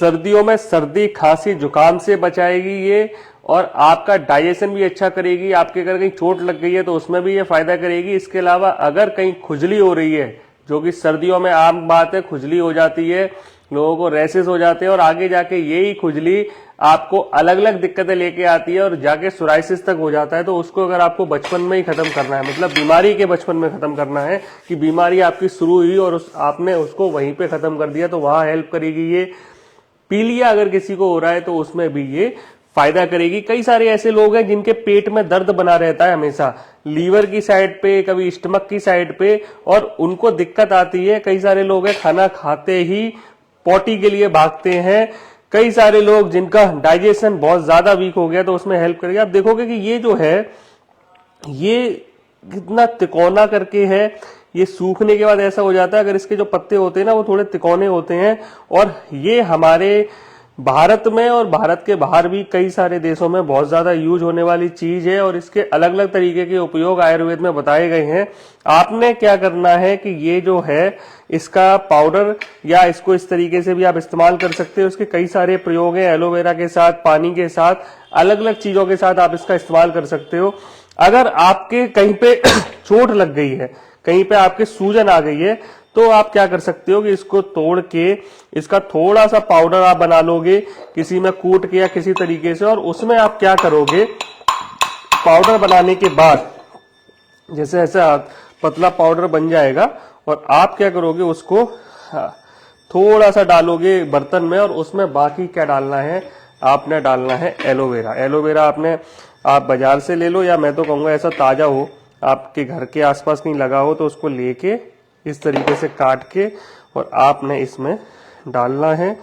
सर्दियों में सर्दी खांसी जुकाम से बचाएगी ये, और आपका डाइजेशन भी अच्छा करेगी। आपके अगर कहीं चोट लग गई है तो उसमें भी ये फायदा करेगी। इसके अलावा अगर कहीं खुजली हो रही है, जो कि सर्दियों में आम बात है, खुजली हो जाती है, लोगों को रैसेस हो जाते हैं और आगे जाके यही खुजली आपको अलग अलग दिक्कतें लेके आती है और जाके सोराइसिस तक हो जाता है। तो उसको अगर आपको बचपन में ही खत्म करना है, मतलब बीमारी के बचपन में खत्म करना है कि बीमारी आपकी शुरू हुई और आपने उसको वहीं पे खत्म कर दिया, तो वहां हेल्प करेगी ये। पीलिया अगर किसी को हो रहा है तो उसमें भी ये फायदा करेगी। कई सारे ऐसे लोग हैं जिनके पेट में दर्द बना रहता है हमेशा, लीवर की साइड पे, कभी स्टमक की साइड पे, और उनको दिक्कत आती है। कई सारे लोग हैं खाना खाते ही पोटी के लिए भागते हैं। कई सारे लोग जिनका डाइजेशन बहुत ज्यादा वीक हो गया, तो उसमें हेल्प करेगी। आप देखोगे कि ये जो है ये कितना तिकोना करके है, ये सूखने के बाद ऐसा हो जाता है। अगर इसके जो पत्ते होते हैं ना वो थोड़े तिकोने होते हैं, और ये हमारे भारत में और भारत के बाहर भी कई सारे देशों में बहुत ज्यादा यूज होने वाली चीज है, और इसके अलग अलग तरीके के उपयोग आयुर्वेद में बताए गए हैं। आपने क्या करना है कि ये जो है इसका पाउडर या इसको इस तरीके से भी आप इस्तेमाल कर सकते हो। इसके कई सारे प्रयोग हैं, एलोवेरा के साथ, पानी के साथ, अलग अलग चीजों के साथ आप इसका इस्तेमाल कर सकते हो। अगर आपके कहीं पे चोट लग गई है, कहीं पे आपके सूजन आ गई है, तो आप क्या कर सकते हो कि इसको तोड़ के इसका थोड़ा सा पाउडर आप बना लोगे, किसी में कूट के या किसी तरीके से, और उसमें आप क्या करोगे, पाउडर बनाने के बाद जैसे ऐसा पतला पाउडर बन जाएगा, और आप क्या करोगे उसको थोड़ा सा डालोगे बर्तन में, और उसमें बाकी क्या डालना है, आपने डालना है एलोवेरा। एलोवेरा आप बाजार से ले लो, या मैं तो कहूंगा ऐसा ताजा हो, आपके घर के आसपास कहीं लगा हो, तो उसको लेके इस तरीके से काट के और आपने इसमें डालना है।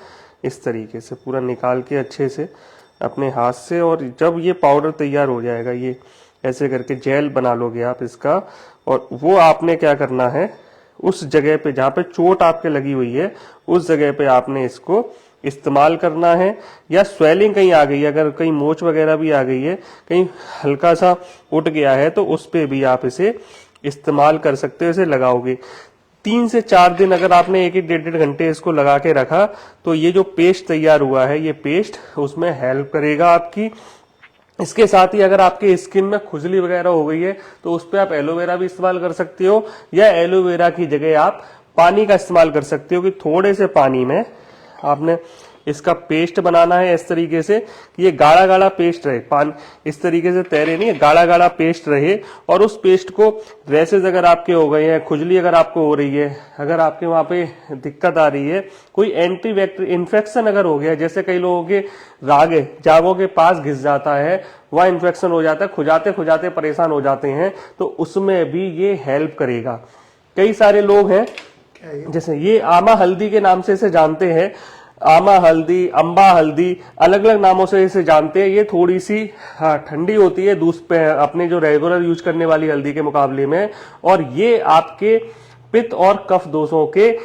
इस तरीके से पूरा निकाल के अच्छे से अपने हाथ से, और जब ये पाउडर तैयार हो जाएगा, ये ऐसे करके जेल बना लोगे आप इसका, और वो आपने क्या करना है, उस जगह पे जहाँ पे चोट आपके लगी हुई है उस जगह पे आपने इसको इस्तेमाल करना है। या स्वेलिंग कहीं आ गई है, अगर कहीं मोच वगैरह भी आ गई है, कहीं हल्का सा उठ गया है, तो उस पे भी आप इसे इस्तेमाल कर सकते हो। इसे लगाओगे 3 से 4 दिन, अगर आपने 1-1 1.5 घंटे इसको लगा के रखा, तो ये जो पेस्ट तैयार हुआ है, ये पेस्ट उसमें हेल्प करेगा आपकी। इसके साथ ही अगर आपके स्किन में खुजली वगैरह हो गई है, तो उस पर आप एलोवेरा भी इस्तेमाल कर सकते हो, या एलोवेरा की जगह आप पानी का इस्तेमाल कर सकते हो कि थोड़े से पानी में आपने इसका पेस्ट बनाना है इस तरीके से कि ये गाढ़ा गाढ़ा पेस्ट रहे, पान इस तरीके से तैरे नहीं, गाढ़ा गाढ़ा पेस्ट रहे। और उस पेस्ट को रैसेज अगर आपके हो गए हैं, खुजली अगर आपको हो रही है, अगर आपके वहां पे दिक्कत आ रही है, कोई एंटी बैक्टीरियल इन्फेक्शन अगर हो गया, जैसे कई लोगों के जागों के पास घिस जाता है, वह इन्फेक्शन हो जाता है, खुजाते खुजाते परेशान हो जाते हैं, तो उसमें भी ये हेल्प करेगा। कई सारे लोग हैं, जैसे ये आमा हल्दी के नाम से इसे जानते हैं, आमा हल्दी, अम्बा हल्दी, अलग अलग नामों से इसे जानते हैं। ये थोड़ी सी ठंडी होती है दूसरे अपने जो रेगुलर यूज करने वाली हल्दी के मुकाबले में, और ये आपके पित्त और कफ दोषों के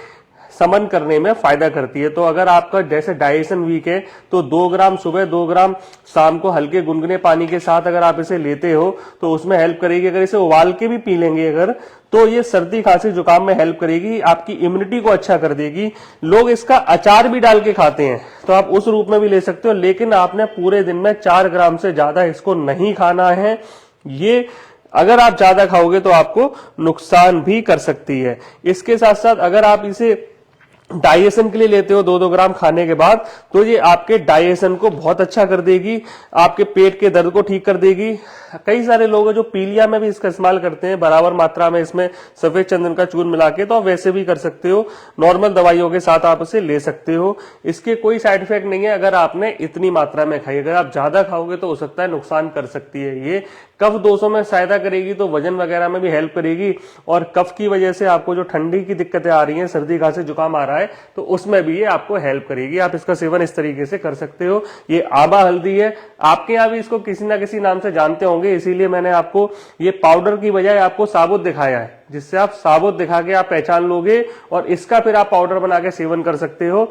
समन करने में फायदा करती है। तो अगर आपका जैसे डाइजेशन वीक है, तो 2 ग्राम सुबह, 2 ग्राम शाम को हल्के गुनगुने पानी के साथ अगर आप इसे लेते हो, तो उसमें हेल्प करेगी। अगर इसे उबाल के भी पी लेंगे अगर, तो ये सर्दी खांसी जुकाम में हेल्प करेगी, आपकी इम्यूनिटी को अच्छा कर देगी। लोग इसका अचार भी डाल के खाते हैं, तो आप उस रूप में भी ले सकते हो, लेकिन आपने पूरे दिन में 4 ग्राम से ज्यादा इसको नहीं खाना है। ये अगर आप ज्यादा खाओगे तो आपको नुकसान भी कर सकती है। इसके साथ साथ अगर आप इसे डाइजेशन के लिए लेते हो 2-2 ग्राम खाने के बाद, तो ये आपके डाइजेशन को बहुत अच्छा कर देगी, आपके पेट के दर्द को ठीक कर देगी। कई सारे लोग हैं जो पीलिया में भी इसका इस्तेमाल करते हैं, बराबर मात्रा में इसमें सफेद चंदन का चूर्ण मिला के, तो आप वैसे भी कर सकते हो, नॉर्मल दवाइयों के साथ आप इसे ले सकते हो। इसके कोई साइड इफेक्ट नहीं है अगर आपने इतनी मात्रा में खाई। अगर आप ज्यादा खाओगे तो हो सकता है नुकसान कर सकती है। ये कफ दोषों में सहायता करेगी, तो वजन वगैरह में भी हेल्प करेगी, और कफ की वजह से आपको जो ठंडी की दिक्कतें आ रही हैं, सर्दी खांसी जुकाम आ रहा है, तो उसमें भी ये आपको हेल्प करेगी। आप इसका सेवन इस तरीके से कर सकते हो। ये आबा हल्दी है, आपके यहाँ भी इसको किसी ना किसी नाम से जानते होंगे, इसीलिए मैंने आपको ये पाउडर की बजाय आपको साबुत दिखाया है, जिससे आप साबुत दिखा के आप पहचान लोगे, और इसका फिर आप पाउडर बना के सेवन कर सकते हो।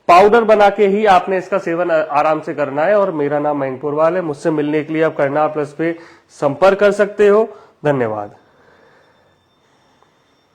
पाउडर बना के ही आपने इसका सेवन आराम से करना है। और मेरा नाम मयंक पुरवाल है। मुझसे मिलने के लिए आप करना प्लस पे संपर्क कर सकते हो। धन्यवाद।